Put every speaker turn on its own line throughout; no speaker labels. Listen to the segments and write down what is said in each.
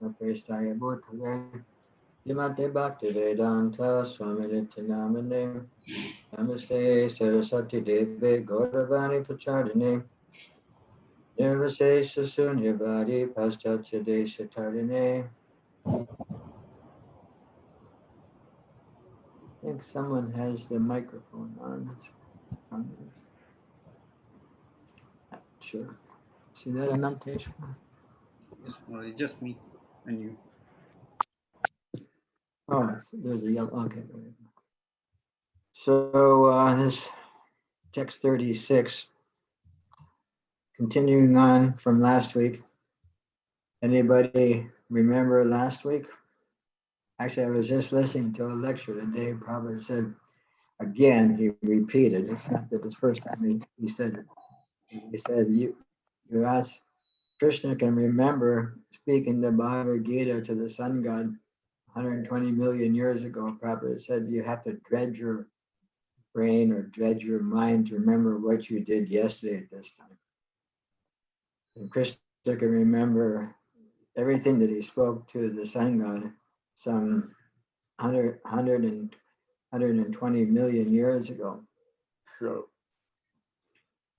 Prestaya Bhutale, Yamate Bhakti Vedanta Swamiti Namane, Namaste Saraswati Deve Gauravani Pachadine, Nirvase Sunyavadi Paschatya Deshatarine. I think someone has the microphone on. Not sure. See that annotation?
Yes, well, just me and you.
Oh, there's a yellow. Okay. So this text 36, continuing on from last week. Anybody remember last week? Actually, I was just listening to a lecture today. Prabhupada said, again, he repeated. It's not that it's first time he said it. He said, you ask, Krishna can remember speaking the Bhagavad Gita to the sun god 120 million years ago. Prabhupada said, you have to dredge your brain or dredge your mind to remember what you did yesterday at this time. And Krishna can remember everything that he spoke to the sun god some 120 million years ago. So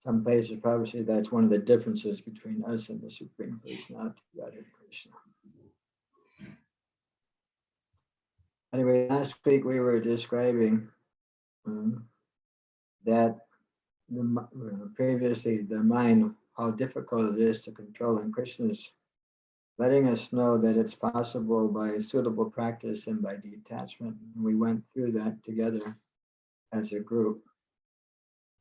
some places probably say that's one of the differences between us and the Supreme Personality of Godhead Krishna. Anyway, last week we were describing that previously the mind, how difficult it is to control, and Krishna's letting us know that it's possible by suitable practice and by detachment. We went through that together as a group.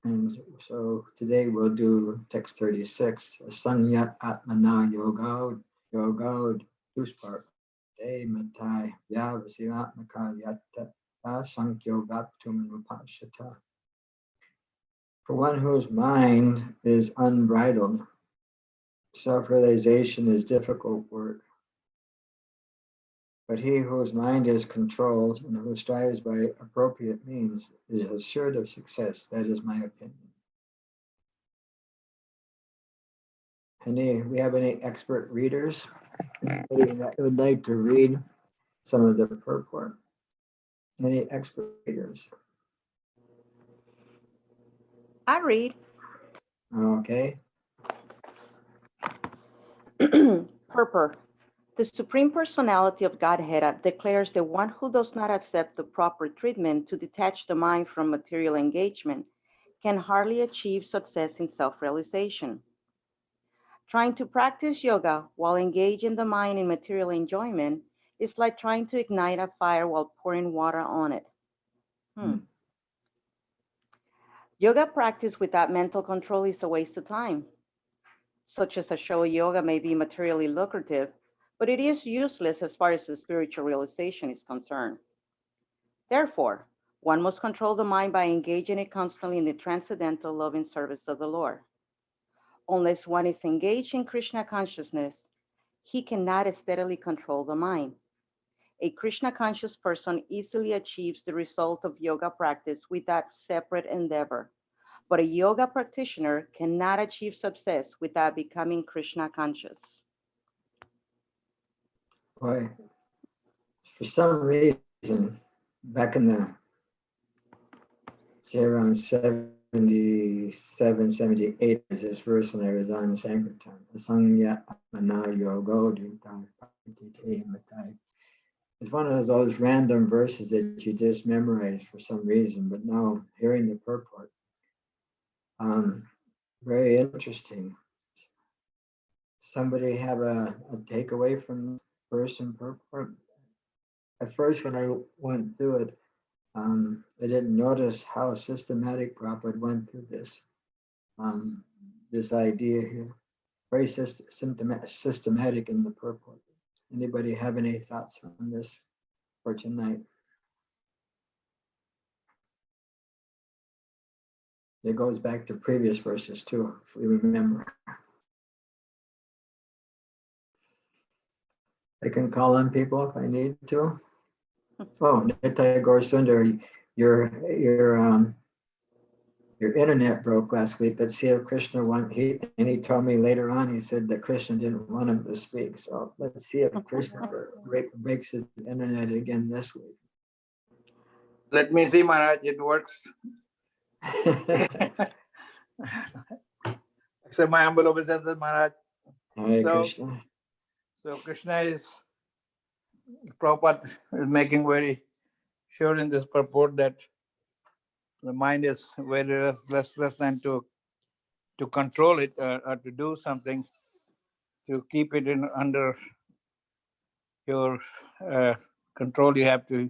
And so today we'll do text 36, Sanyat Atmana Yoga Duspar De Matai Vyavasiratmaka Yatta Sankyo Baptum Rupashata. For one whose mind is unbridled, self-realization is difficult work. But he whose mind is controlled and who strives by appropriate means is assured of success. That is my opinion. We have any expert readers? Anybody that would like to read some of the purport? Any expert readers?
I read.
Okay.
Purport. The Supreme Personality of Godhead declares that one who does not accept the proper treatment to detach the mind from material engagement can hardly achieve success in self-realization. Trying to practice yoga while engaging the mind in material enjoyment is like trying to ignite a fire while pouring water on it. Yoga practice without mental control is a waste of time. Such as a show yoga may be materially lucrative, but it is useless as far as the spiritual realization is concerned. Therefore, one must control the mind by engaging it constantly in the transcendental loving service of the Lord. Unless one is engaged in Krishna consciousness, he cannot steadily control the mind. A Krishna conscious person easily achieves the result of yoga practice without separate endeavor, but a yoga practitioner cannot achieve success without becoming Krishna conscious.
Boy, for some reason, back in the, say around 77, 78, is this verse when I was on Sankirtan. Asangya Atmana Yogo Matai. It's one of those random verses that you just memorize for some reason, but now hearing the purport, very interesting. Somebody have a takeaway from verse and purport? At first, when I went through it, I didn't notice how systematic Prabhupada went through this. This idea here, very systematic in the purport. Anybody have any thoughts on this for tonight? It goes back to previous verses too, if we remember. I can call on people if I need to. Oh, Nitai Gaur Sundar, your your internet broke last week. Let's see if Krishna he told me later on, he said that Krishna didn't want him to speak. So let's see if Krishna breaks his internet again this week.
Let me see, Maharaj, it works. Accept my humble obeisances, Maharaj.
Hare
So,
Krishna.
so Krishna is, Prabhupada is making very sure in this purport that the mind is very restless than to control it or to do something, to keep it under your control. You have to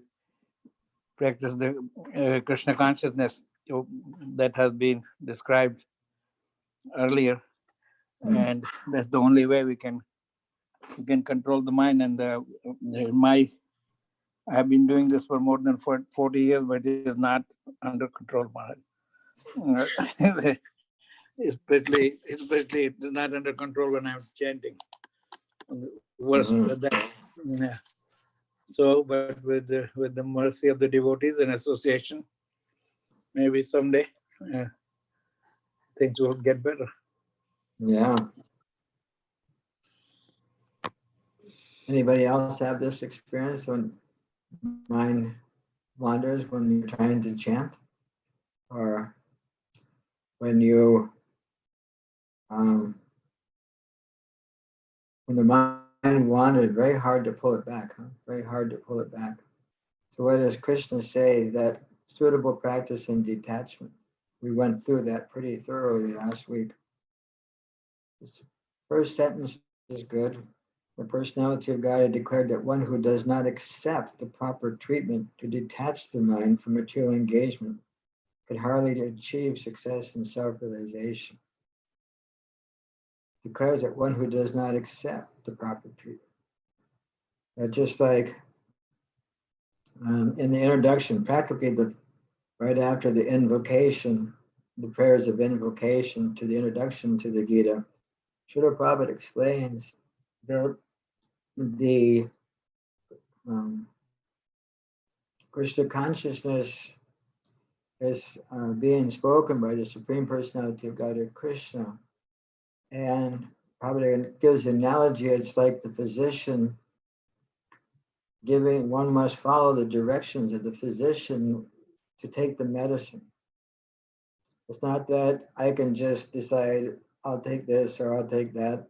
practice the Krishna consciousness that has been described earlier, and that's the only way we can control the mind. And I have been doing this for more than 40 years, but it is not under control, Maharaj. Especially it is not under control when I'm chanting. Worse than that. Yeah. So, but with the mercy of the devotees and association, maybe someday things will get better.
Yeah. Anybody else have this experience when mind wanders when you're trying to chant, or when you when the mind wanders, very hard to pull it back, huh? Very hard to pull it back. So what does Krishna say? That suitable practice in detachment. We went through that pretty thoroughly last week. This first sentence is good. The personality of God had declared that one who does not accept the proper treatment to detach the mind from material engagement could hardly achieve success in self-realization. Declares that one who does not accept the proper treatment. That's just like in the introduction, practically right after the invocation, the prayers of invocation to the introduction to the Gita, Srila Prabhupada explains that the Krishna consciousness is being spoken by the Supreme Personality of Godhead Krishna. And Prabhupada gives an analogy, it's like the physician one must follow the directions of the physician to take the medicine. It's not that I can just decide I'll take this or I'll take that,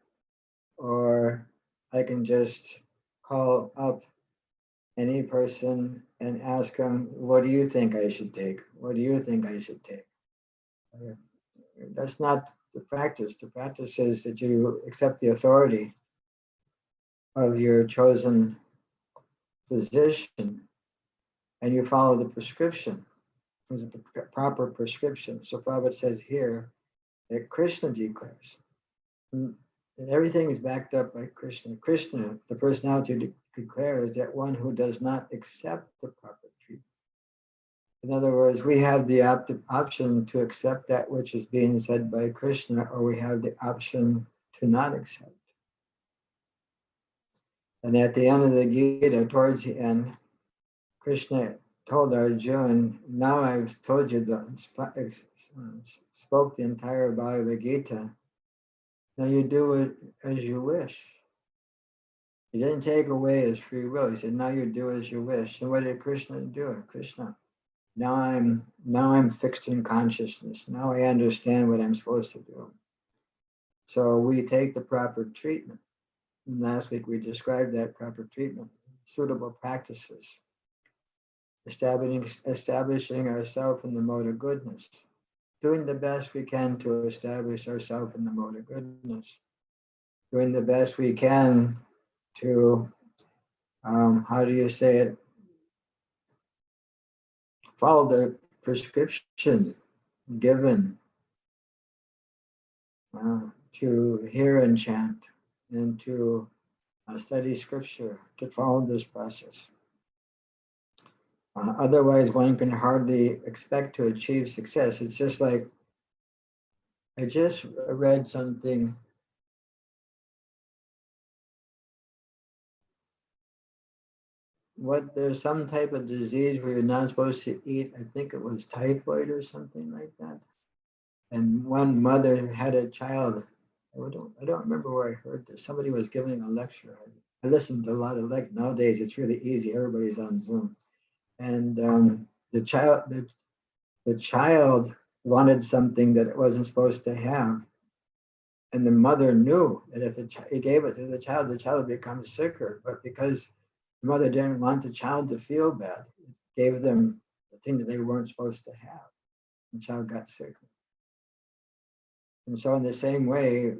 or I can just call up any person and ask them, what do you think I should take? What do you think I should take? That's not the practice. The practice is that you accept the authority of your chosen physician and you follow the prescription. There's a proper prescription. So Prabhupada says here that Krishna declares, and everything is backed up by Krishna. Krishna, the personality, declares that one who does not accept the proper treatment. In other words, we have the option to accept that which is being said by Krishna, or we have the option to not accept. And at the end of the Gita, towards the end, Krishna told Arjuna, now I've told you, spoke the entire Bhagavad Gita. Now you do it as you wish. He didn't take away his free will. He said, now you do as you wish. And what did Krishna do? Krishna, now I'm fixed in consciousness. Now I understand what I'm supposed to do. So we take the proper treatment. And last week we described that proper treatment, suitable practices, establishing ourselves in the mode of goodness, doing the best we can to establish ourselves in the mode of goodness, doing the best we can to, how do you say it? Follow the prescription given to hear and chant and to study scripture, to follow this process. Otherwise, one can hardly expect to achieve success. It's just like, I just read something. There's some type of disease where you're not supposed to eat. I think it was typhoid or something like that. And one mother had a child. I don't remember where I heard this. Somebody was giving a lecture. I listened to a lot of nowadays. It's really easy. Everybody's on Zoom. And the child wanted something that it wasn't supposed to have. And the mother knew that if he gave it to the child would become sicker. But because the mother didn't want the child to feel bad, it gave them the thing that they weren't supposed to have. The child got sick. And so in the same way,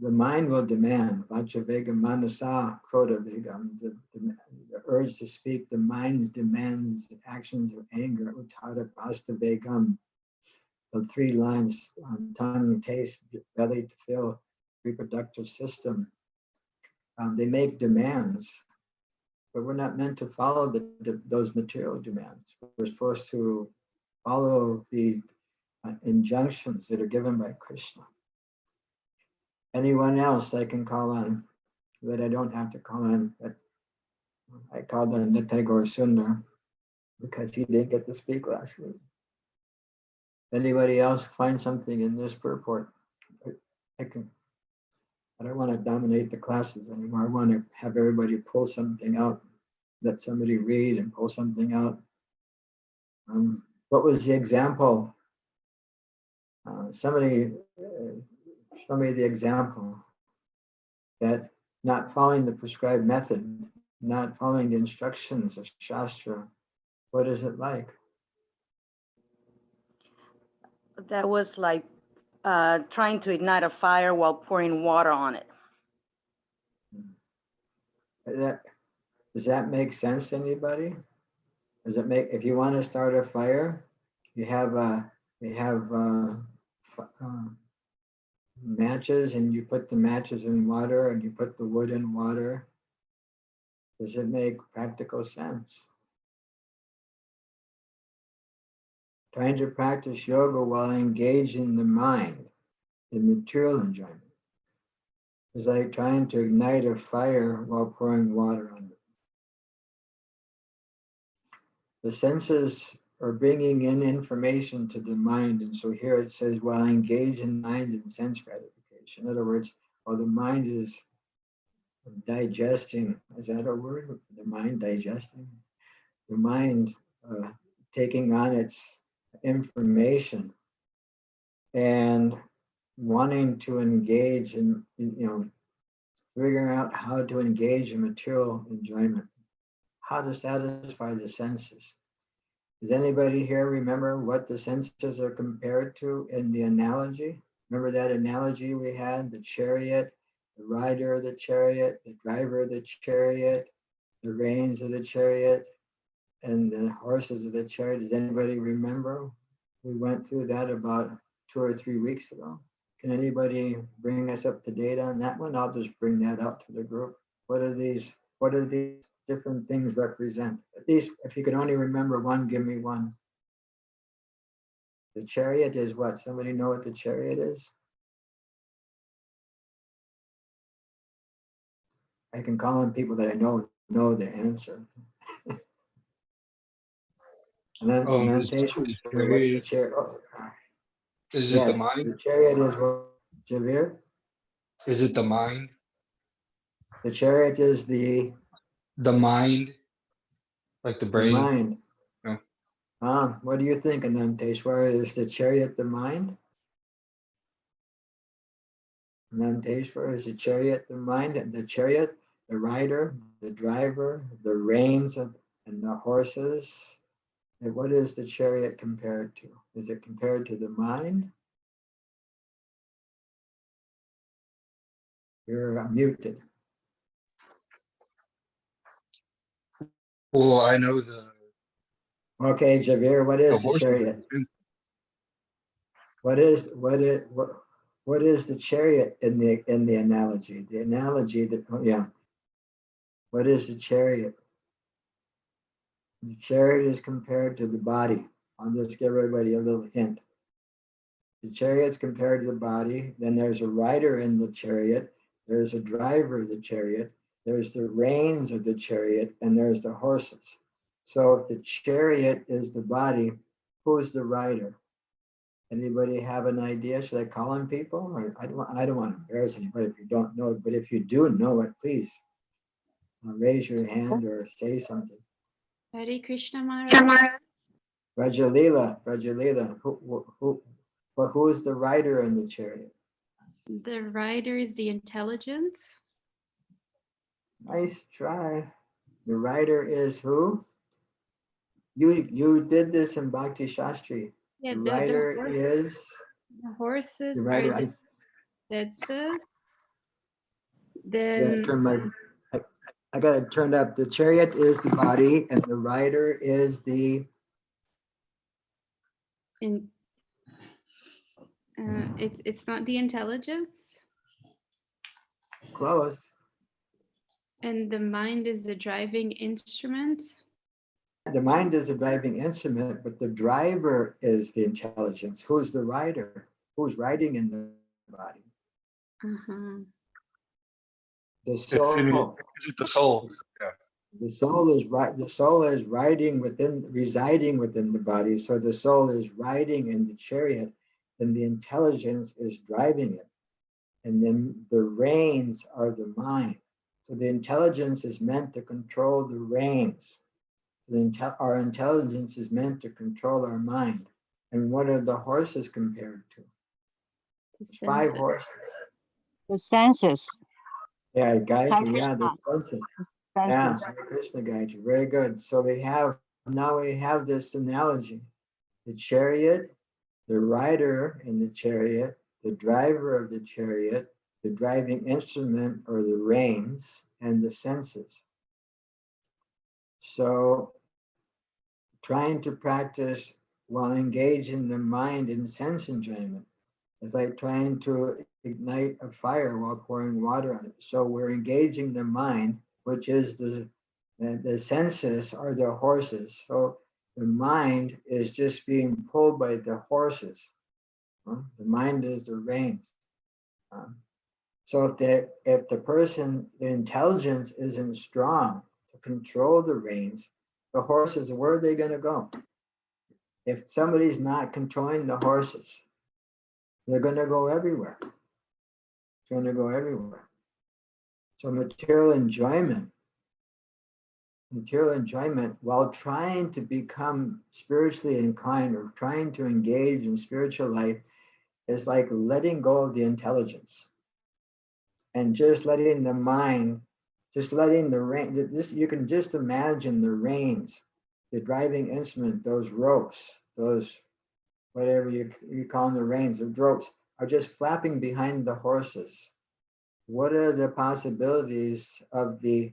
the mind will demand, vajavegam manasa krota vegam, the urge to speak, the mind demands actions of anger, uttara bhasta vegam, the 3 lines, tongue, taste, belly to fill, reproductive system. They make demands, but we're not meant to follow those material demands. We're supposed to follow the injunctions that are given by Krishna. Anyone else I can call on that I don't have to call on? But I called on Nitai Gaur Sundar because he didn't get to speak last week. Anybody else find something in this purport? I don't want to dominate the classes anymore. I want to have everybody pull something out. Let somebody read and pull something out. What was the example? Somebody show me the example that not following the prescribed method, not following the instructions of Shastra, what is it like?
That was like trying to ignite a fire while pouring water on it.
Does that make sense to anybody? Does it make, if you want to start a fire, you have matches and you put the matches in water and you put the wood in water. Does it make practical sense? Trying to practice yoga while engaging the mind in material enjoyment is like trying to ignite a fire while pouring water on it. The senses are bringing in information to the mind. And so here it says, while engaged in mind in sense gratification. In other words, while the mind is digesting, is that a word? The mind digesting? The mind taking on its information and wanting to engage in, figuring out how to engage in material enjoyment, how to satisfy the senses. Does anybody here remember what the senses are compared to in the analogy? Remember that analogy we had, the chariot, the rider of the chariot, the driver of the chariot, the reins of the chariot, and the horses of the chariot. Does anybody remember? We went through that about 2 or 3 weeks ago. Can anybody bring us up to date on that one? I'll just bring that up to the group. What do these different things represent? At least if you can only remember one, give me one. The chariot is what? Somebody know what the chariot is? I can call on people that I know the answer. And then
Is
what's the chariot? Oh,
it
yes,
the mind?
the chariot is what? Javir?
Is it the mind?
The chariot is the
Mind, like the brain?
mind.
No.
What do you think, Ananteshwar? Is the chariot the mind? Ananteshwar, is the chariot the mind? And the chariot, the rider, the driver, the reins and the horses. And what is the chariot compared to? Is it compared to the mind? You're muted.
Well, I know the
Okay, Javir, what is the
horse.
chariot? What is the chariot in the analogy? The analogy that, what is the chariot? The chariot is compared to the body. I'll just give everybody a little hint. The chariot's compared to the body. Then there's a rider in the chariot. There's a driver of the chariot. There's the reins of the chariot, and there's the horses. So if the chariot is the body, who's the rider? Anybody have an idea? Should I call on people? Or I don't want to embarrass anybody if you don't know it, but if you do know it, please raise your hand or say something.
Hare Krishna Maharaj.
Rajalila, who is the rider in the chariot?
The rider is the intelligence.
Nice try. The rider is who? You did this in Bhakti Shastri.
Yeah,
The rider is
the horses
the
are
rider.
the senses.
Yeah,
Then
I got it turned up. The chariot is the body, and the rider is the.
in it's not the intelligence,
Close.
and the mind is the driving instrument.
The mind is a driving instrument, but the driver is the intelligence. Who's the rider? Who's riding in the body?
Uh-huh.
The soul.
Is it the soul? Yeah.
The soul is right. The soul is residing within the body. So the soul is riding in the chariot, and the intelligence is driving it. And then the reins are the mind. So the intelligence is meant to control the reins. Our intelligence is meant to control our mind. And what are the horses compared to?
The
5
senses.
horses.
The senses.
Yeah, Gayatri, yeah, the
Krishna.
senses. Yeah,
Senses.
Hare Krishna, Gayatri, very good. So now we have this analogy. The chariot, the rider in the chariot, the driver of the chariot, the driving instrument or the reins, and the senses. So trying to practice while engaging the mind in sense enjoyment is like trying to ignite a fire while pouring water on it. So we're engaging the mind, which is the senses are the horses. So the mind is just being pulled by the horses. The mind is the reins. So if the person, the intelligence isn't strong to control the reins, the horses, where are they going to go? If somebody's not controlling the horses, they're going to go everywhere. It's going to go everywhere. So material enjoyment, while trying to become spiritually inclined or trying to engage in spiritual life, is like letting go of the intelligence and just letting the mind, just letting the rein. You can just imagine the reins, the driving instrument, those ropes, those whatever you call them, the reins, the ropes are just flapping behind the horses. What are the possibilities of the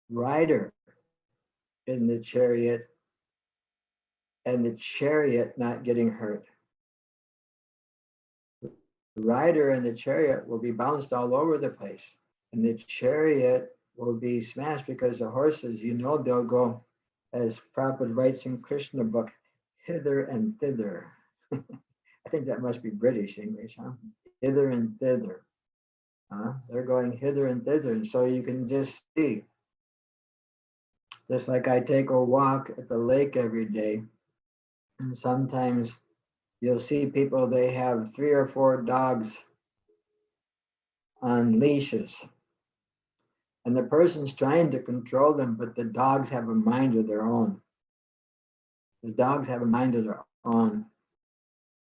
rider in the chariot and the chariot not getting hurt? The rider in the chariot will be bounced all over the place, and the chariot will be smashed because the horses, they'll go, as Prabhupada writes in Krishna book, hither and thither. I think that must be British English, huh? Hither and thither. They're going hither and thither. And so you can just see, just like I take a walk at the lake every day, and sometimes you'll see people, they have 3 or 4 dogs on leashes. And the person's trying to control them, but the dogs have a mind of their own. The dogs have a mind of their own.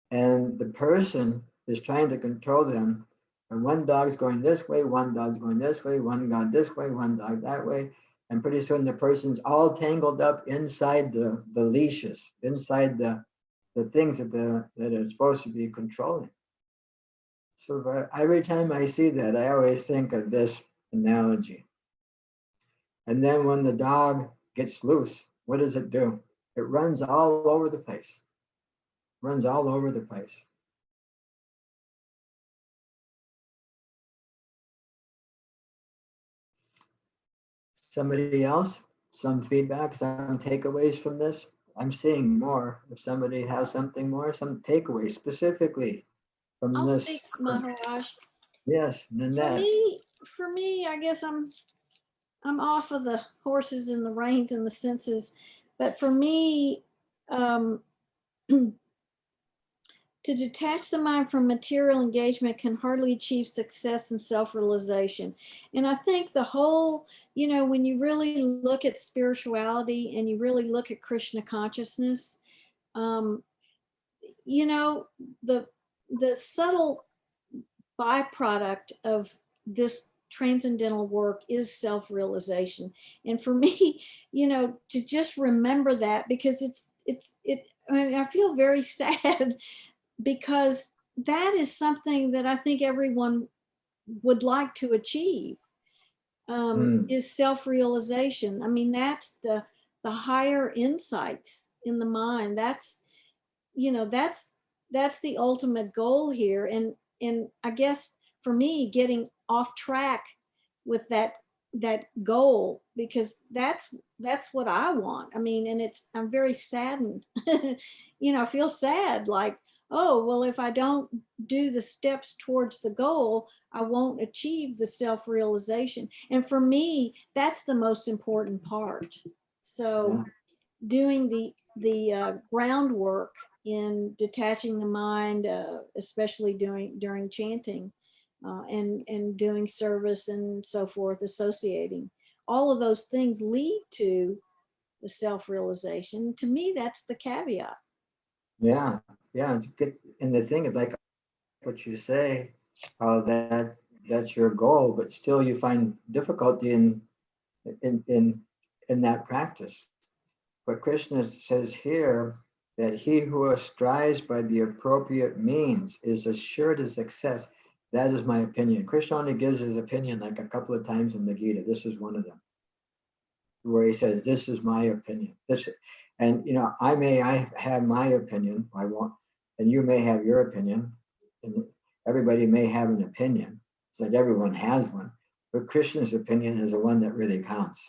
And the person is trying to control them. And one dog's going this way, one dog's going this way, one dog this way, one dog that way. And pretty soon the person's all tangled up inside the leashes, inside the things that are supposed to be controlling. So every time I see that, I always think of this analogy. And then when the dog gets loose, what does it do? It runs all over the place. Runs all over the place. Somebody else? Some feedback, some takeaways from this? I'm seeing more. If somebody has something more, some takeaways specifically from
I'll
this.
speak, Maharaj.
Yes, Nanette.
For me, I guess I'm off of the horses and the reins and the senses, but for me, to detach the mind from material engagement can hardly achieve success and self-realization. And I think the whole, when you really look at spirituality and you really look at Krishna consciousness, the subtle byproduct of this transcendental work is self-realization. And for me, to just remember that, because I feel very sad because that is something that I think everyone would like to achieve, is self-realization. I mean, that's the higher insights in the mind. That's the ultimate goal here. And I guess for me, getting off track with that goal, because that's what I want. I mean, and I'm very saddened. I feel sad, like, oh, well, if I don't do the steps towards the goal, I won't achieve the self-realization. And for me, that's the most important part. So doing the groundwork in detaching the mind, especially during chanting, and doing service and so forth, associating, all of those things lead to the self-realization. To me, that's the caveat.
Yeah, it's good. And the thing is, like what you say, that's your goal, but still you find difficulty in that practice. But Krishna says here that he who strives by the appropriate means is assured of success. That is my opinion. Krishna only gives his opinion like a couple of times in the Gita. This is one of them, where he says, "This is my opinion." And I have my opinion. I won't, and you may have your opinion, and everybody may have an opinion. It's like everyone has one, but Krishna's opinion is the one that really counts.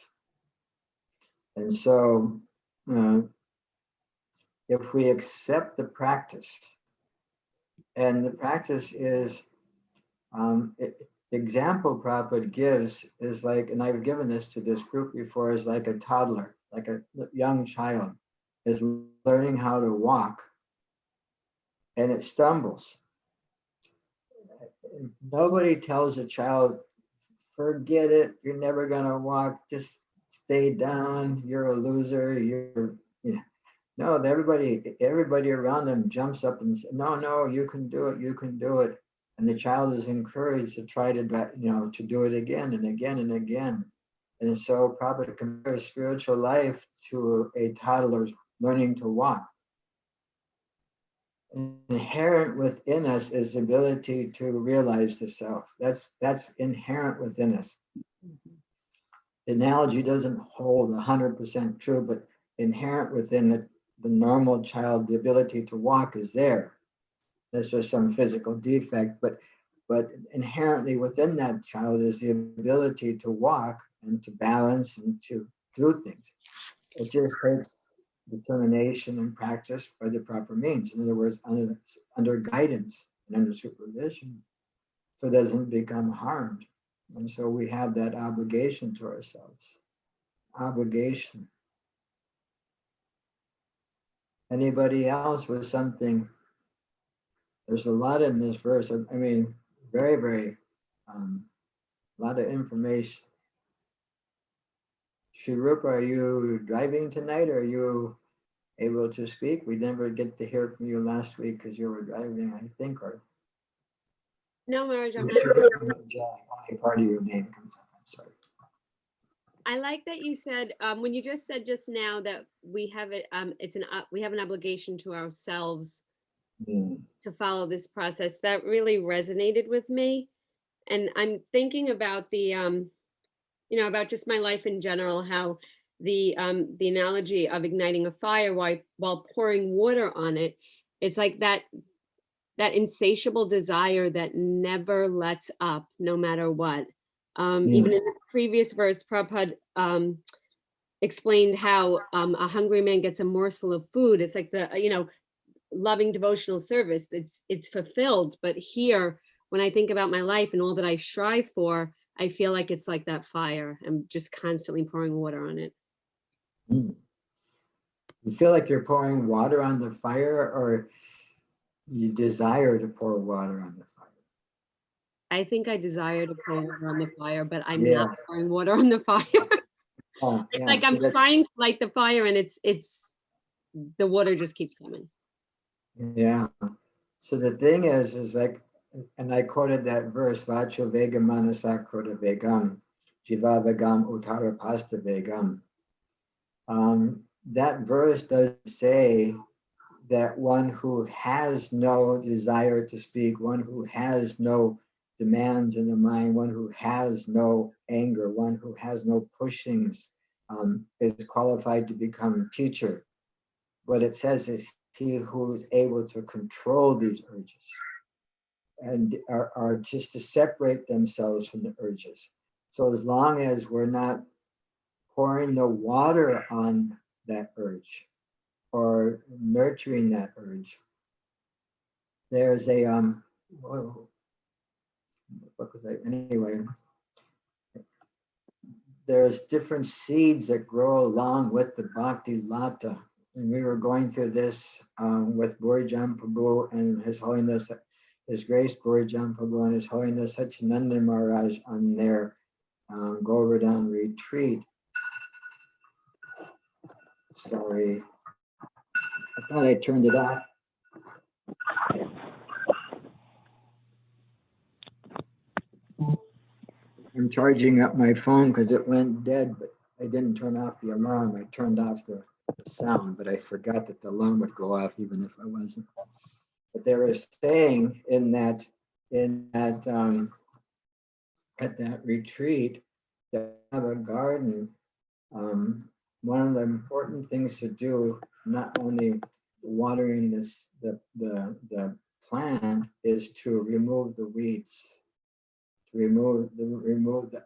And so, if we accept the practice, and the practice is, the example Prabhupada gives is like, and I've given this to this group before, is like a toddler, like a young child is learning how to walk, and it stumbles. Nobody tells a child, forget it, you're never gonna walk, just stay down, you're a loser, no, everybody around them jumps up and says, no, you can do it, you can do it. And the child is encouraged to try to do it again and again and again. And so Prabhupada compares spiritual life to a toddler learning to walk. Inherent within us is the ability to realize the self. That's inherent within us. The analogy doesn't hold 100% true, but inherent within the normal child, the ability to walk is there. There's just some physical defect, but inherently within that child is the ability to walk and to balance and to do things. It just takes determination and practice by the proper means. In other words, under guidance and under supervision, so it doesn't become harmed. And so we have that obligation to ourselves. Obligation. Anybody else with something? There's a lot in this verse. I mean, very, very, a lot of information. Shri Rupa, are you driving tonight, or are you able to speak? We never get to hear from you last week because you were driving, I think, or
No, Maharaj, I'm
only part of your name comes up. I'm sorry.
I like that you said when you just said just now that we have it. We have an obligation to ourselves to follow this process. That really resonated with me, and I'm thinking about the about just my life in general. How the analogy of igniting a fire while pouring water on it. It's like that insatiable desire that never lets up, no matter what. Even in the previous verse, Prabhupada explained how a hungry man gets a morsel of food. It's like the loving devotional service. It's fulfilled. But here, when I think about my life and all that I strive for, I feel like it's like that fire. I'm just constantly pouring water on it.
You feel like you're pouring water on the fire, or You desire to pour water on the fire.
I think I desire to pour water on the fire, but I'm
Yeah.
not pouring water on the fire.
Oh,
It's
yeah,
like
so
I'm trying to light the fire and it's the water just keeps coming.
yeah. So the thing is like, and I quoted that verse, Vacho Vegam Manasakroda Vegam, Jiva Vegam Uttara Pasta Vegam. That verse does say that one who has no desire to speak, one who has no demands in the mind, one who has no anger, one who has no pushings, is qualified to become teacher. What it says is he who is able to control these urges and are just to separate themselves from the urges. So as long as we're not pouring the water on that urge or nurturing that urge, there's a whoa, what was I anyway? There's different seeds that grow along with the Bhakti Lata. And we were going through this with Burjan Prabhu and His Holiness, His Grace Burjan Prabhu and His Holiness Sachinanda Maharaj on their Govardhan retreat. Sorry, I thought I turned it off. I'm charging up my phone because it went dead, but I didn't turn off the alarm. I turned off the sound, but I forgot that the alarm would go off even if I wasn't. But they were saying at that retreat, that have a garden. One of the important things to do, not only watering the plant, is to remove the weeds, to remove the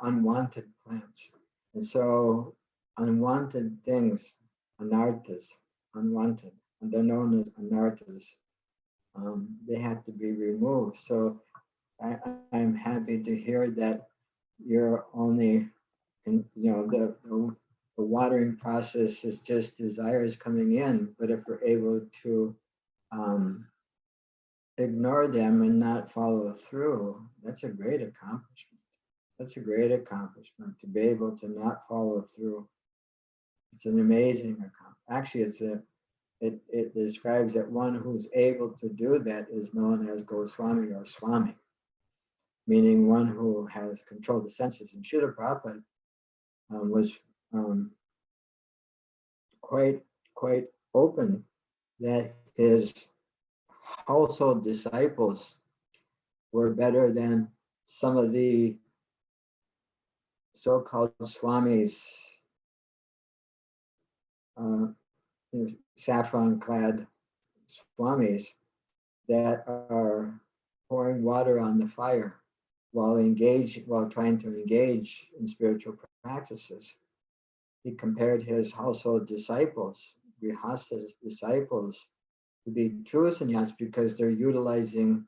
unwanted plants. And so unwanted things, anarthas, unwanted, and they're known as anarthas, they have to be removed. So I'm happy to hear that you're only, and the watering process is just desires coming in, but if we're able to ignore them and not follow through, that's a great accomplishment. That's a great accomplishment to be able to not follow through. It's an amazing accomplishment. Actually, it describes that one who's able to do that is known as Goswami or Swami, meaning one who has controlled the senses. And Srila Prabhupada was quite open that his household disciples were better than some of the so-called swamis, saffron-clad swamis that are pouring water on the fire while trying to engage in spiritual practices. He compared his household disciples, Grihastha disciples, to be true sannyas because they're utilizing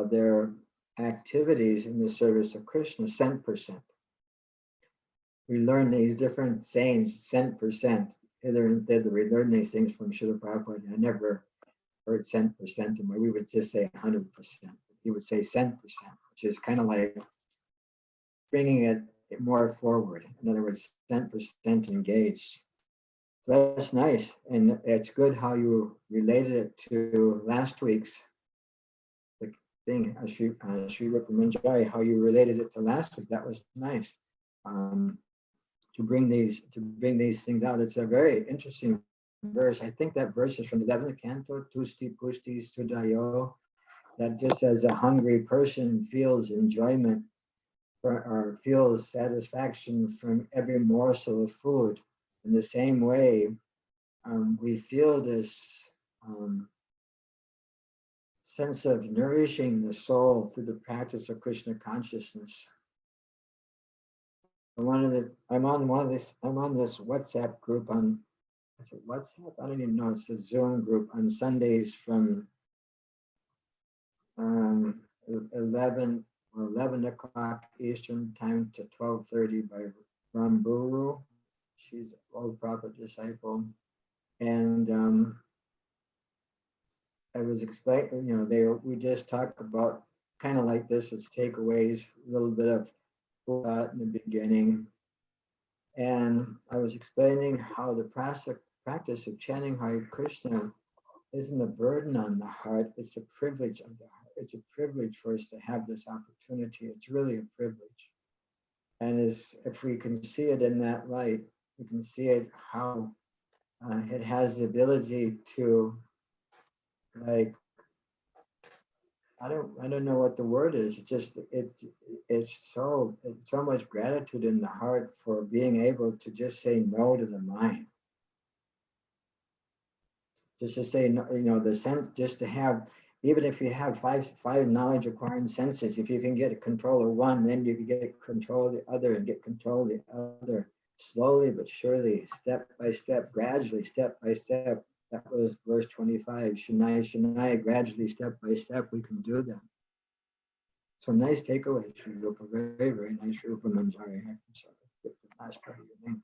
their activities in the service of Krishna cent percent. We learn these different sayings, cent percent, hither and thither. We learn these things from Srila Prabhupada. I never heard cent percent, and we would just say 100%. He would say cent percent, which is kind of like bringing it more forward. In other words, cent percent engaged. That's nice, and it's good how you related it to last week's thing, Sri Rupa Manjari, how you related it to last week. That was nice. To bring these things out. It's a very interesting verse. I think that verse is from the 11th canto, Tusti Pushti Sudayo, that just as a hungry person feels enjoyment or feels satisfaction from every morsel of food, in the same way, we feel this sense of nourishing the soul through the practice of Krishna consciousness. I'm on this WhatsApp group on, is it WhatsApp? I don't even know. It's a Zoom group on Sundays from 11 o'clock Eastern time to 12:30 by Ramburu. She's an old prophet disciple. And I was explaining, we just talked about kind of like this, it's takeaways, a little bit of thought in the beginning. And I was explaining how the practice of chanting Hare Krishna isn't a burden on the heart, it's a privilege of the heart. It's a privilege for us to have this opportunity. It's really a privilege. And if we can see it in that light, we can see it how it has the ability to, like, I don't know what the word is. It's just it's so much gratitude in the heart for being able to just say no to the mind. Just to say no, the sense, just to have, even if you have five knowledge acquiring senses, if you can get control of one, then you can get control of the other and get control of the other, slowly but surely, step by step, gradually, step by step. That was verse 25. Shanai, Shanai, gradually, step by step, we can do that. So nice takeaway, Sri Rupa. Very, very nice, Rupa Manjari. I'm sorry, the last part of your name.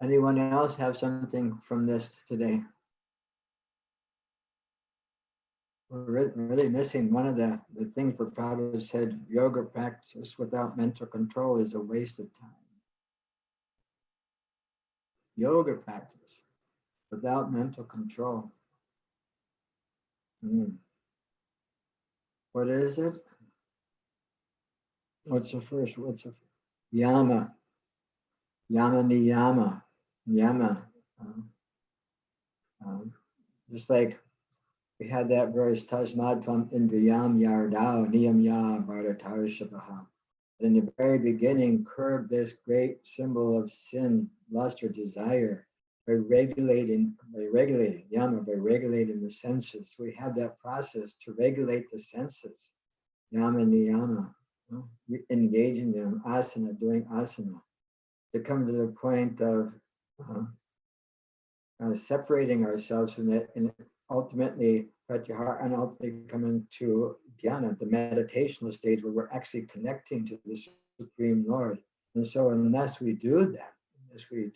Anyone else have something from this today? We're really missing one of the things where Prabhupada said, yoga practice without mental control is a waste of time. Yoga practice without mental control. What is it? What's the first? Yama. Yama niyama. Yama. Just like we had that verse, Tasmad from Indriyam Yardao Niyam Ya Bharatar Shabaha. In the very beginning, curb this great symbol of sin, lust, or desire by regulating Yama, by regulating the senses. So we have that process to regulate the senses. Yama niyama, engaging them, asana, doing asana, to come to the point of separating ourselves from it and ultimately pratyahara, and ultimately coming to dhyana, the meditational stage where we're actually connecting to the Supreme Lord. And so unless we do that, if we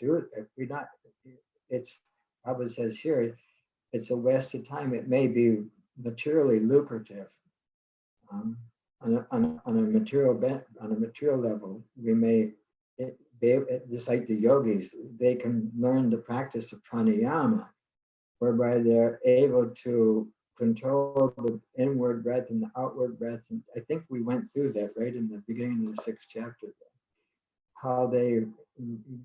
not, it's, Prabhupada says here, it's a waste of time. It may be materially lucrative. On a material level, we may, just like the yogis, they can learn the practice of pranayama, whereby they're able to control the inward breath and the outward breath. And I think we went through that right in the beginning of the 6th chapter, how they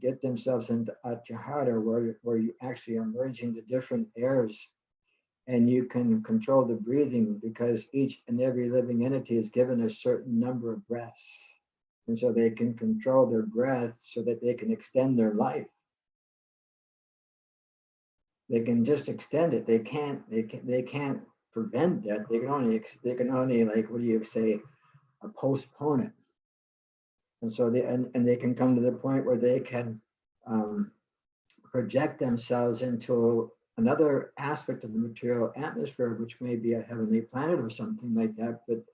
get themselves into atyahara, where you actually are merging the different airs, and you can control the breathing because each and every living entity is given a certain number of breaths. And so they can control their breath so that they can extend their life. They can just extend it. They can't prevent death. They can only like, what do you say, postpone it. And so they can come to the point where they can project themselves into another aspect of the material atmosphere, which may be a heavenly planet or something like that. But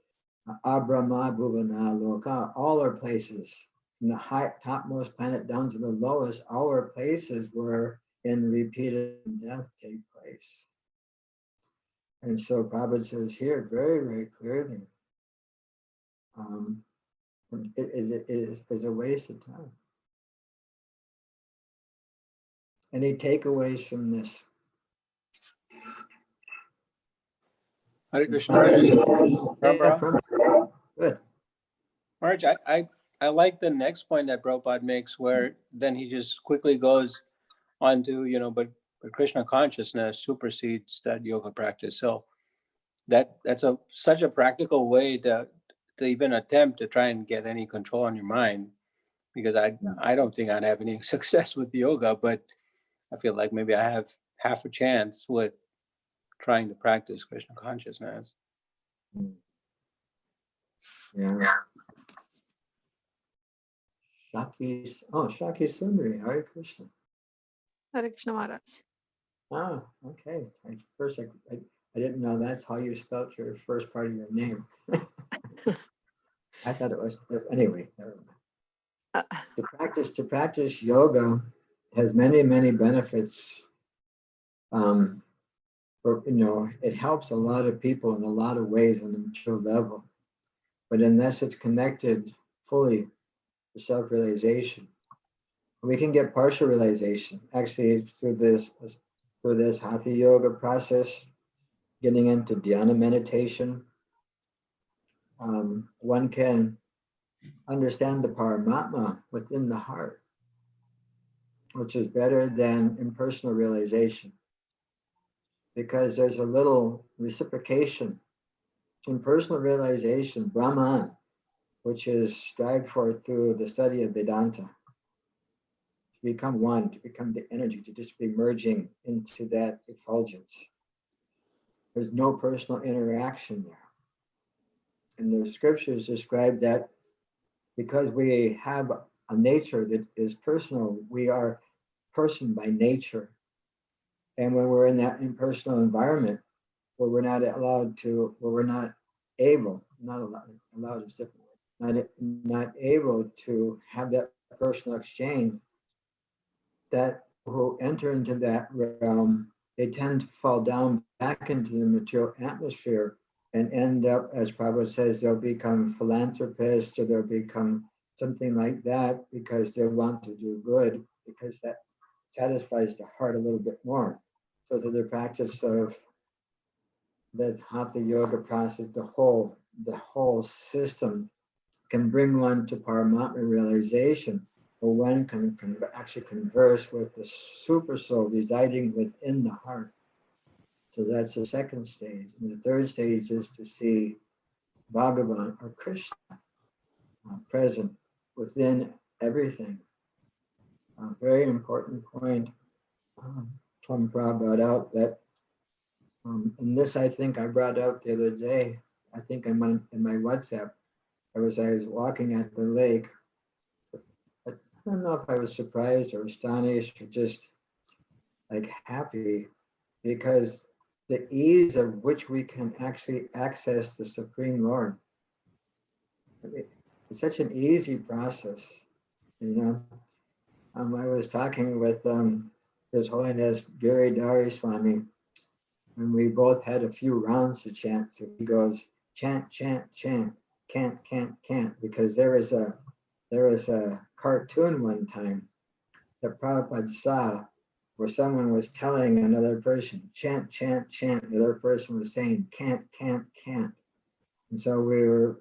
Abrahma Bhuvana Loka, all our places, from the topmost planet down to the lowest, all our places where in repeated death take place. And so Prabhupada says here very, very clearly, it is a waste of time. Any takeaways from this?
Hare Krishna.
Good.
Marge, I like the next point that Prabhupada makes, where then he just quickly goes on to, but Krishna consciousness supersedes that yoga practice. So that's such a practical way to even attempt to try and get any control on your mind, because I don't think I'd have any success with yoga, but I feel like maybe I have half a chance with trying to practice Krishna consciousness.
Yeah. Shaki Sundari, Hare Krishna.
Hare Krishna Maharaj.
Oh, okay. First, I didn't know that's how you spelled your first part of your name. I thought it was, anyway. Never mind. To practice yoga has many, many benefits or, it helps a lot of people in a lot of ways on the material level. But unless it's connected fully to self-realization, we can get partial realization. Actually, through this Hatha Yoga process, getting into dhyana meditation, one can understand the Paramatma within the heart, which is better than impersonal realization, because there's a little reciprocation. Impersonal realization, Brahman, which is strived for through the study of Vedanta, to become one, to become the energy, to just be merging into that effulgence. There's no personal interaction there. And the scriptures describe that because we have a nature that is personal, we are person by nature. And when we're in that impersonal environment, where we're not allowed to, where we're not able, not allowed is different, not able to have that personal exchange, that who enter into that realm, they tend to fall down back into the material atmosphere and end up, as Prabhupada says, they'll become philanthropists, or they'll become something like that because they want to do good, because that satisfies the heart a little bit more. So through the practice of the Hatha Yoga process, the whole system can bring one to Paramatma realization, or one can actually converse with the super soul residing within the heart. So that's the second stage. And the third stage is to see Bhagavan or Krishna present within everything. A very important point Tom brought out that, and this I think I brought out the other day, I think in my WhatsApp, I was walking at the lake. I don't know if I was surprised or astonished or just like happy, because the ease of which we can actually access the Supreme Lord. It's such an easy process, I was talking with His Holiness Giri Dari Swami, and we both had a few rounds to chant. So he goes, chant, chant, chant, can't, because there was a cartoon one time that Prabhupada saw where someone was telling another person, chant, chant, chant. The other person was saying, can't. And so we were,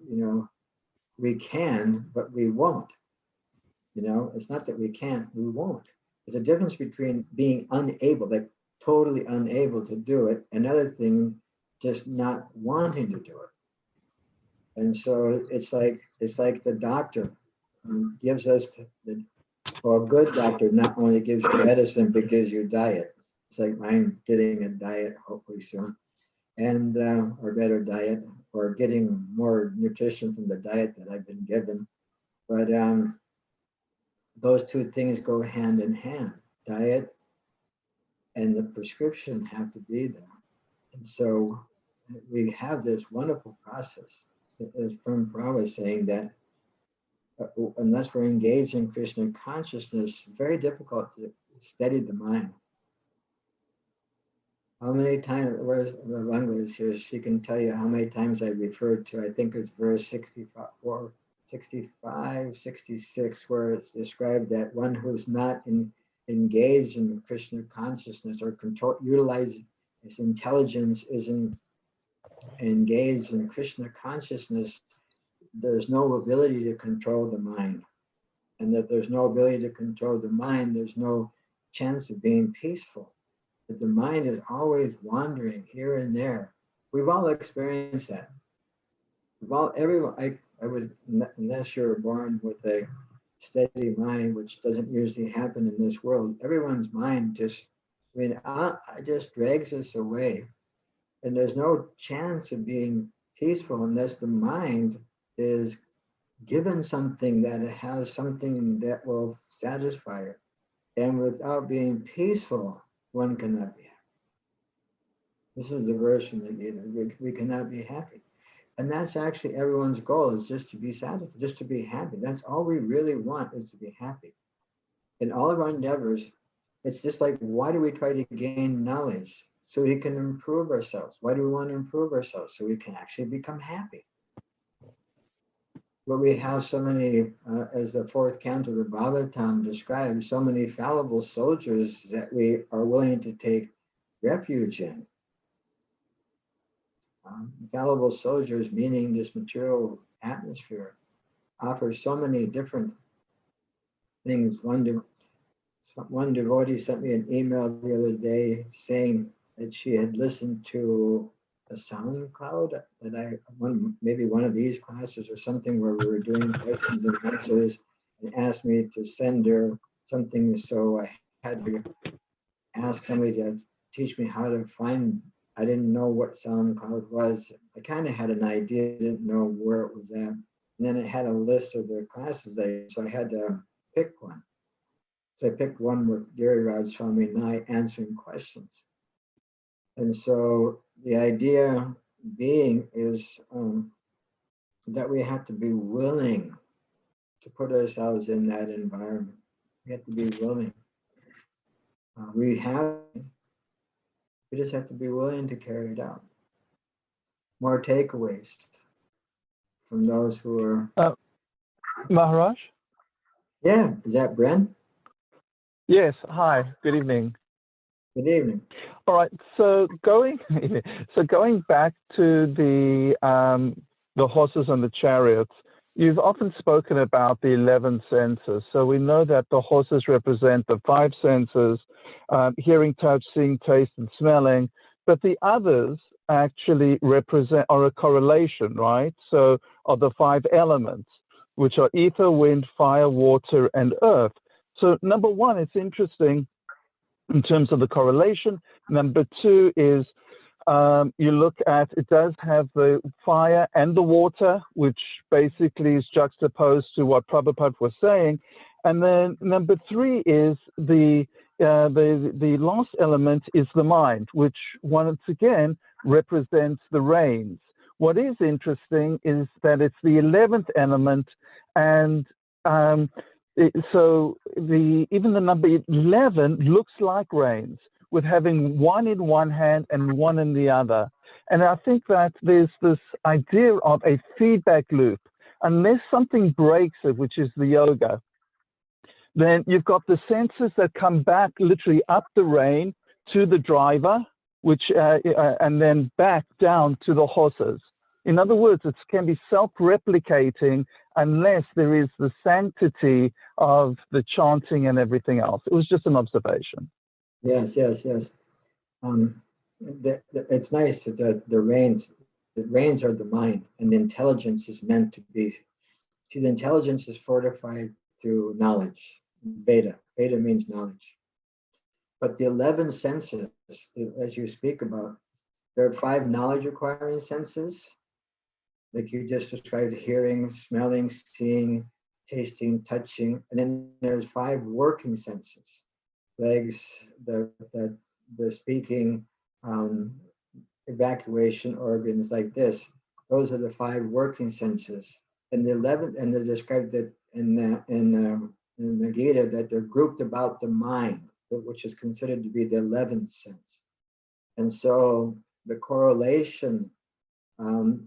we can, but we won't. It's not that we can't, we won't. There's a difference between being unable, like totally unable to do it, another thing, just not wanting to do it. And so it's like the doctor gives us a good doctor not only gives you medicine, but gives you diet. It's like I'm getting a diet hopefully soon, and or better diet, or getting more nutrition from the diet that I've been given. But those two things go hand in hand. Diet and the prescription have to be there. And so we have this wonderful process, as Prabhupada was saying, that unless we're engaged in Krishna consciousness, it's very difficult to steady the mind. How many times, where's the Rangla is here, she can tell you how many times I referred to, I think it's verse 65, 66, where it's described that one who's not engaged in Krishna consciousness or utilize his intelligence, isn't engaged in Krishna consciousness, there's no ability to control the mind. And that there's no ability to control the mind, there's no chance of being peaceful. But the mind is always wandering here and there. We've all experienced that. Everyone, I would, unless you're born with a steady mind, which doesn't usually happen in this world, everyone's mind just, it just drags us away. And there's no chance of being peaceful unless the mind is given something that it has something that will satisfy it. And without being peaceful, one cannot be happy. This is the verse from the Gita. We cannot be happy. And that's actually everyone's goal, is just to be satisfied, just to be happy. That's all we really want, is to be happy. In all of our endeavors, it's just like, why do we try to gain knowledge? So we can improve ourselves. Why do we want to improve ourselves? So we can actually become happy. But we have so many, as the fourth canto of the Bhagavatam describes, so many fallible soldiers that we are willing to take refuge in. Fallible soldiers, meaning this material atmosphere, offers so many different things. One devotee sent me an email the other day saying that she had listened to a sound cloud that maybe one of these classes or something where we were doing questions and answers, and asked me to send her something. So I had to ask somebody to teach me how to find. I didn't know what SoundCloud was. I kind of had an idea, didn't know where it was at. And then it had a list of the classes so I had to pick one. So I picked one with Gary Raj Swami Nai answering questions. And so the idea being is that we have to be willing to put ourselves in that environment. We have to be willing. We just have to be willing to carry it out. More takeaways from those who are.
Maharaj?
Yeah, is that Bren?
Yes, hi, good evening.
Good evening.
All right, so going back to the horses and the chariots, you've often spoken about the 11 senses. So we know that the horses represent the 5 senses, hearing, touch, seeing, taste, and smelling, but the others actually are a correlation, right? So of the 5 elements, which are ether, wind, fire, water, and earth. So number one, it's interesting in terms of the correlation. Number 2 is you look at, it does have the fire and the water, which basically is juxtaposed to what Prabhupada was saying. And then number 3 is the last element is the mind, which once again represents the reins. What is interesting is that it's the 11th element, and so even the number 11 looks like reins, with having one in one hand and one in the other. And I think that there's this idea of a feedback loop. Unless something breaks it, which is the yoga, then you've got the senses that come back literally up the rein to the driver, which and then back down to the horses. In other words, it can be self-replicating unless there is the sanctity of the chanting and everything else. It was just an observation.
Yes. It's nice that the reins are the mind, and the intelligence is meant to be. See, the intelligence is fortified through knowledge. Veda means knowledge. But the 11 senses, as you speak about, there are 5 knowledge acquiring senses, like you just described: hearing, smelling, seeing, tasting, touching, and then there's 5 working senses: legs, the speaking, evacuation organs like this. Those are the 5 working senses. And the 11th, and they're described that in the Gita, that they're grouped about the mind, which is considered to be the 11th sense. And so the correlation, those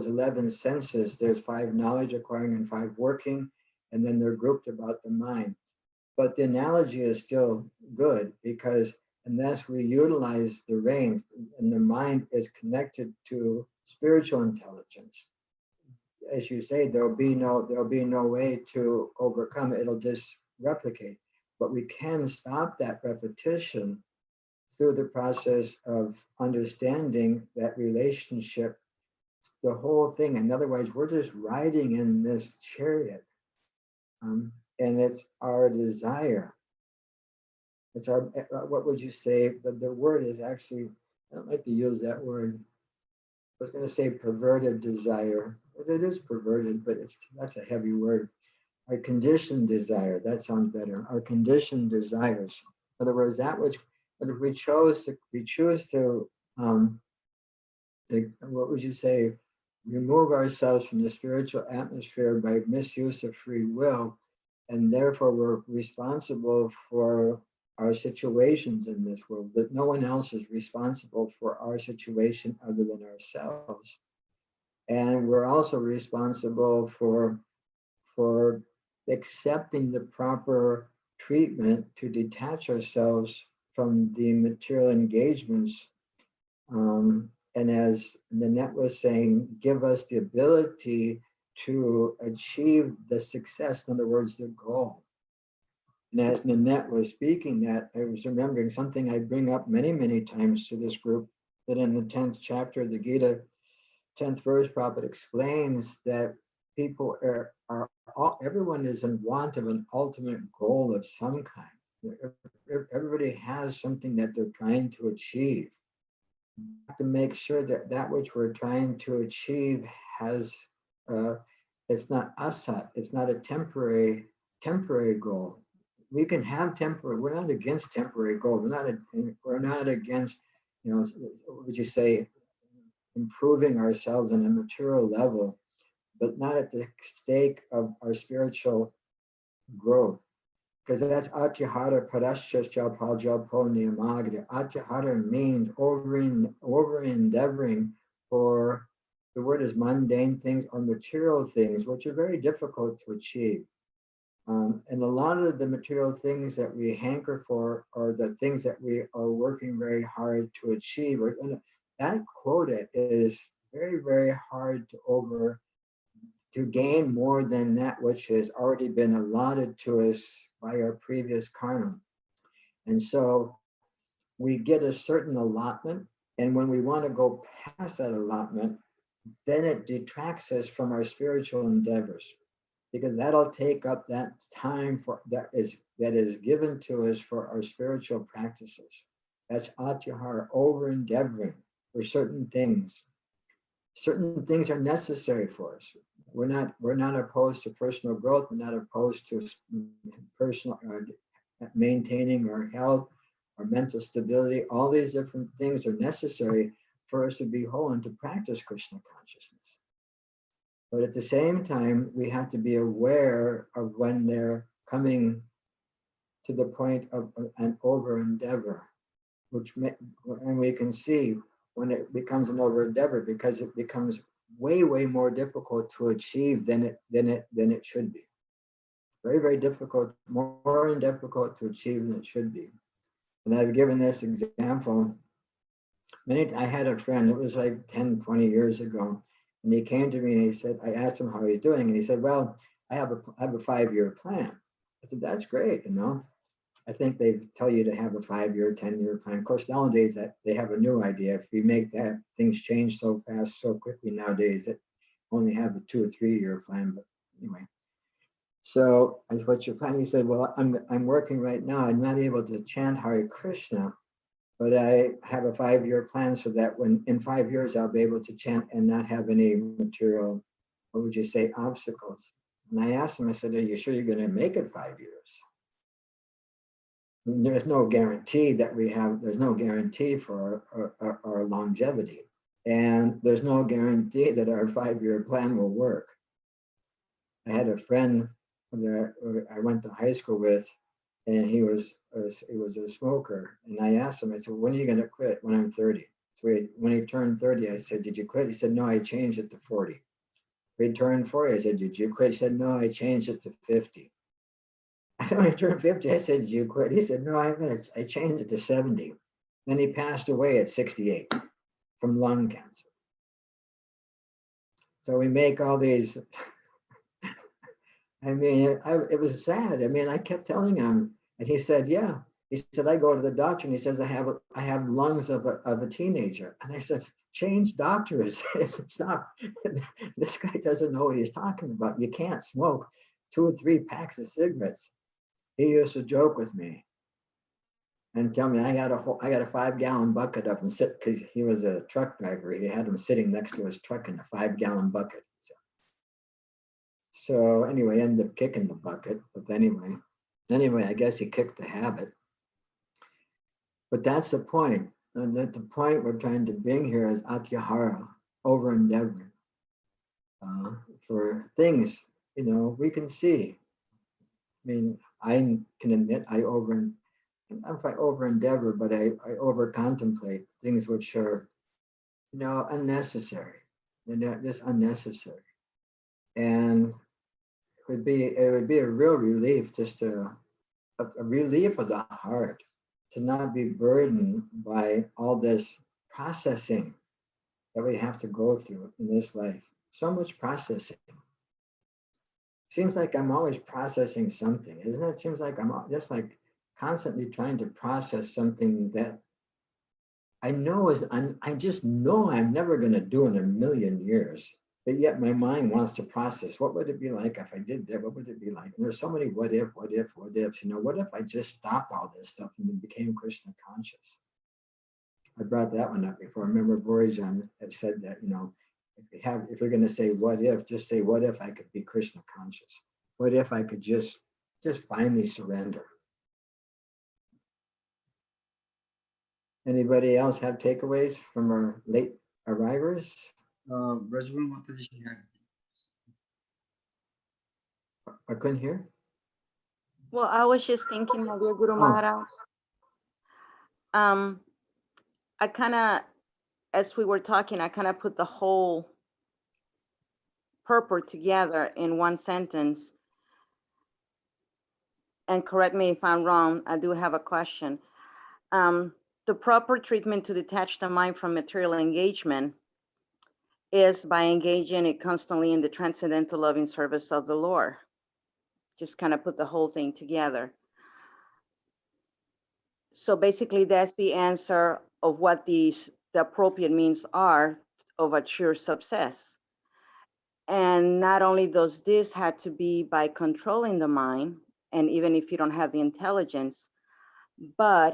11 senses, there's 5 knowledge acquiring and 5 working, and then they're grouped about the mind. But the analogy is still good, because unless we utilize the reins, and the mind is connected to spiritual intelligence, as you say, there'll be no way to overcome it. It'll just replicate. But we can stop that repetition through the process of understanding that relationship, the whole thing. In other words, we're just riding in this chariot, and it's our desire. It's our, what would you say? The word is actually, I don't like to use that word. I was going to say perverted desire. It is perverted, but that's a heavy word. Our conditioned desire, that sounds better. Our conditioned desires. In other words, that which, but if we choose to, what would you say, remove ourselves from the spiritual atmosphere by misuse of free will, and therefore we're responsible for our situations in this world, that no one else is responsible for our situation other than ourselves. And we're also responsible for accepting the proper treatment to detach ourselves from the material engagements. And as Nanette was saying, give us the ability to achieve the success, in other words, the goal. And as Nanette was speaking that, I was remembering something I bring up many, many times to this group, that in the 10th chapter of the Gita, 10th verse, Prabhupada explains that people everyone is in want of an ultimate goal of some kind. Everybody has something that they're trying to achieve. We have to make sure that that which we're trying to achieve has, it's not asat, it's not a temporary goal. We can have temporary, we're not against temporary goals. We're not against, what would you say, improving ourselves on a material level, but not at the stake of our spiritual growth. Because that's atyahara parashya paljapo niyamagri. Atyahara means over endeavoring for, the word is mundane things or material things, which are very difficult to achieve. And a lot of the material things that we hanker for are the things that we are working very hard to achieve. That quota is very, very hard to gain more than that which has already been allotted to us by our previous karma. And so we get a certain allotment, and when we want to go past that allotment, then it detracts us from our spiritual endeavors, because that'll take up that time that is given to us for our spiritual practices. That's atyahara, over endeavoring for certain things. Certain things are necessary for us. We're not opposed to personal growth. We're not opposed to personal maintaining our health, our mental stability. All these different things are necessary for us to be whole and to practice Krishna consciousness. But at the same time, we have to be aware of when they're coming to the point of an over endeavor, and we can see when it becomes an over endeavor, because it becomes way, way more difficult to achieve than it should be. Very, very difficult, more difficult to achieve than it should be. And I've given this example. I had a friend, it was like 10, 20 years ago, and he came to me and he said, I asked him how he's doing, and he said, well, I have a 5-year plan. I said, that's great, I think they tell you to have a 5-year, 10-year plan. Of course, nowadays that they have a new idea. If we make that, things change so fast, so quickly nowadays, that only have a 2 or 3-year plan. But anyway, so I said, what's your plan? He said, well, I'm working right now. I'm not able to chant Hare Krishna, but I have a 5-year plan so that when in 5 years I'll be able to chant and not have any material, what would you say, obstacles. And I asked him, I said, are you sure you're going to make it 5 years? There's no guarantee that there's no guarantee for our longevity. And there's no guarantee that our 5-year plan will work. I had a friend that I went to high school with, and he was a smoker. And I asked him, I said, when are you going to quit? When I'm 30. So when he turned 30, I said, did you quit? He said, no, I changed it to 40. When he turned 40, I said, did you quit? He said, no, I changed it to 50. When he turned 50, I said, did you quit? He said, no, I changed it to 70. Then he passed away at 68 from lung cancer. So we make all these, it was sad. I kept telling him, and he said, yeah. He said, I go to the doctor, and he says, I have lungs of a teenager. And I said, change doctors. It's not, this guy doesn't know what he's talking about. You can't smoke 2 or 3 packs of cigarettes. He used to joke with me and tell me I got a 5-gallon bucket of them, because he was a truck driver. He had them sitting next to his truck in a 5-gallon bucket. So anyway, ended up kicking the bucket. But anyway, I guess he kicked the habit. But that's the point. The point we're trying to bring here is atyahara, over endeavoring for things. We can see. I can admit I if I over endeavor, but I over contemplate things which are, unnecessary. They're just unnecessary. And it would be a real relief, just a relief of the heart to not be burdened by all this processing that we have to go through in this life. So much processing. Seems like I'm always processing something, isn't it? Seems like I'm just like constantly trying to process something that I know I just know I'm never going to do in a million years. But yet my mind wants to process. What would it be like if I did that? What would it be like? And there's so many what ifs. What if I just stopped all this stuff and became Krishna conscious? I brought that one up before. I remember Borijan had said that, if you're going to say what if, just say what if I could be Krishna conscious? What if I could just finally surrender? Anybody else have takeaways from our late arrivers?
Rajguru Mataji had.
I couldn't hear.
Well, I was just thinking, my dear Guru
Oh.
Maharaj, I kind of, as we were talking, I kind of put the whole purport together in one sentence. And correct me if I'm wrong, I do have a question. The proper treatment to detach the mind from material engagement is by engaging it constantly in the transcendental loving service of the Lord. Just kind of put the whole thing together. So basically, that's the answer of what the appropriate means are of a true success. And not only does this have to be by controlling the mind, and even if you don't have the intelligence, but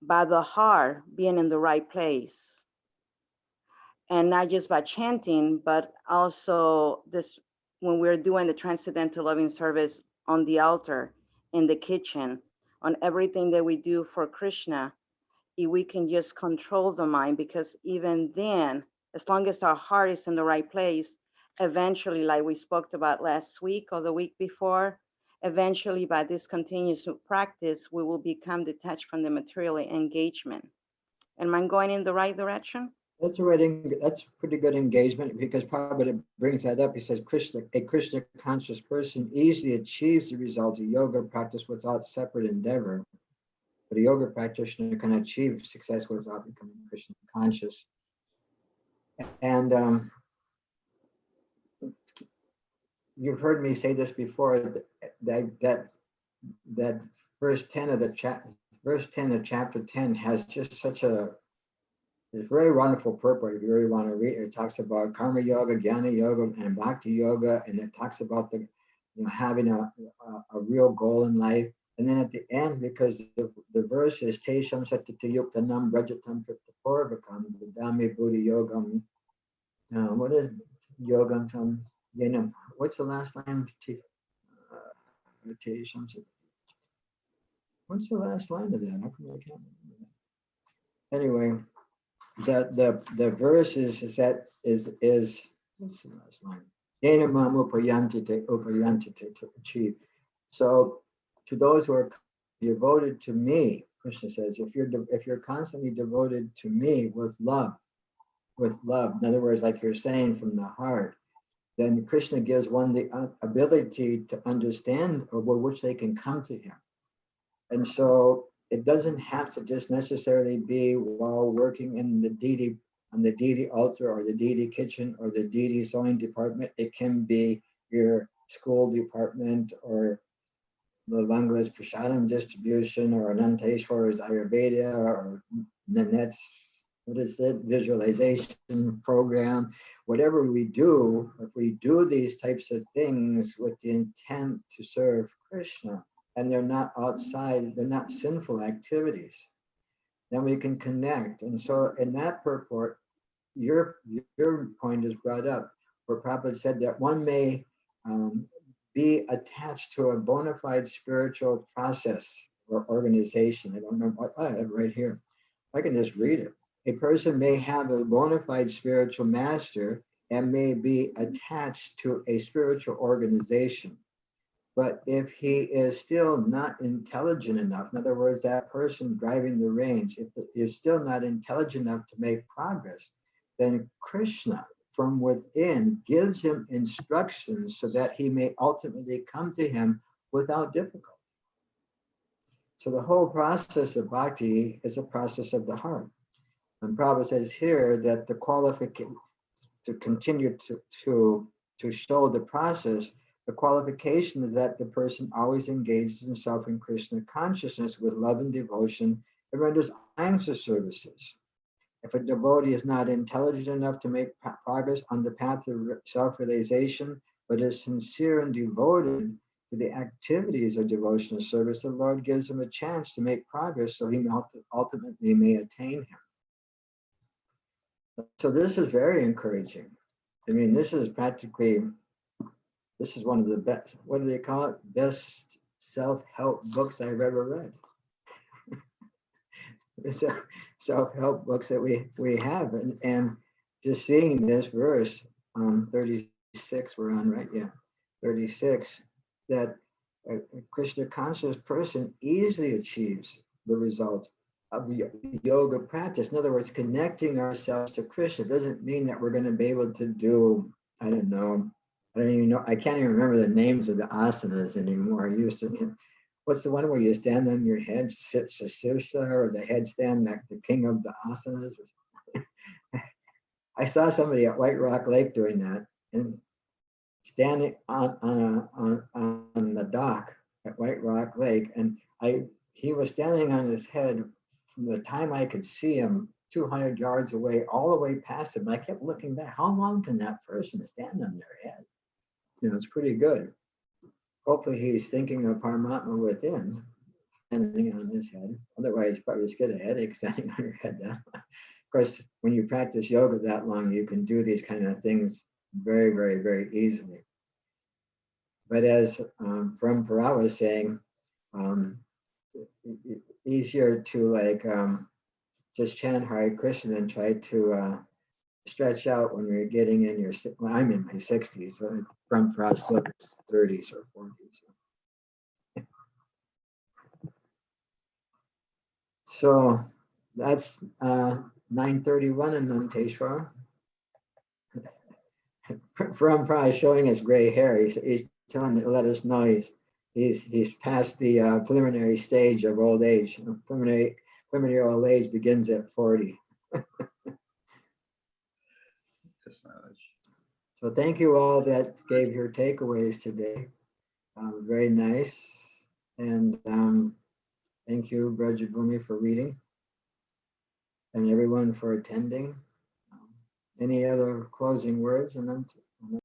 by the heart being in the right place. And not just by chanting, but also this, when we're doing the transcendental loving service on the altar, in the kitchen, on everything that we do for Krishna, if we can just control the mind, because even then, as long as our heart is in the right place, eventually, like we spoke about last week or the week before, eventually by this continuous practice, we will become detached from the material engagement. Am I going in the right direction?
That's pretty good engagement, because Prabhupada brings that up. He says a Krishna conscious person easily achieves the result of yoga practice without separate endeavor. But a yoga practitioner can achieve success without becoming Krishna conscious. And you've heard me say this before, that verse 10 of chapter 10 has just such it's very wonderful purport if you really want to read it. It talks about karma yoga, jnana yoga, and bhakti yoga, and it talks about the having a real goal in life. And then at the end, because the verse is Tesham Satita Yuktanam Brajatam Pritaporvakam, the Dhammi Buddhi Yogam. What is Yogam Tam Yenam? What's the last line? What's the last line of that? I can't remember that. Anyway, the verse is what's the last line? Yenamam upayantite to achieve. So to those who are devoted to me, Krishna says, if you're constantly devoted to me with love, in other words, like you're saying from the heart, then Krishna gives one the ability to understand over which they can come to him. And so it doesn't have to just necessarily be while working in the deity, on the deity altar or the deity kitchen or the deity sewing department. It can be your school department or the Bangladesh Prasadam distribution or Ananteshwar's Ayurveda or Nanette's, what is it, visualization program. Whatever we do, if we do these types of things with the intent to serve Krishna, and they're not outside, they're not sinful activities, then we can connect. And so in that purport, your point is brought up, where Prabhupada said that one may be attached to a bona fide spiritual process or organization. I don't know what I have right here. I can just read it. A person may have a bona fide spiritual master and may be attached to a spiritual organization. But if he is still not intelligent enough, in other words, that person driving the range, if it is still not intelligent enough to make progress, then Krishna from within gives him instructions so that he may ultimately come to him without difficulty. So the whole process of bhakti is a process of the heart. And Prabhupada says here that the qualification to continue to show the process, the qualification is that the person always engages himself in Krishna consciousness with love and devotion and renders ahimsa services. If a devotee is not intelligent enough to make progress on the path of self-realization, but is sincere and devoted to the activities of devotional service, the Lord gives him a chance to make progress so he ultimately may attain him. So this is very encouraging. I mean, this is one of the best, what do they call it? Best self-help books I've ever read. It's a self-help books that we have. And just seeing this verse, 36 we're on, right? Yeah, 36, that a Krishna conscious person easily achieves the result of yoga practice. In other words, connecting ourselves to Krishna doesn't mean that we're going to be able to do, I don't even know, I can't even remember the names of the asanas anymore. I used to, what's the one where you stand on your head, sit Shashirsha, or the headstand, that the king of the asanas? I saw somebody at White Rock Lake doing that, and standing on the dock at White Rock Lake, and he was standing on his head from the time I could see him 200 yards away, all the way past him. I kept looking back, how long can that person stand on their head? You know, it's pretty good. Hopefully he's thinking of Paramatma within, standing on his head. Otherwise, you probably just get a headache standing on your head down. Of course, when you practice yoga that long, you can do these kind of things very, very, very easily. But as Parampara was saying, easier to just chant Hare Krishna and try to stretch out when you're getting in your, well, I'm in my 60s, so Parampara still in his 30s or 40s. So that's 9:31 in Nanteshwar. Parampara is showing his gray hair. He's telling to let us know he's past the preliminary stage of old age. Preliminary old age begins at 40. So thank you all that gave your takeaways today. Very nice. And thank you, Brajabhumi, for reading. And everyone for attending. Any other closing words? And then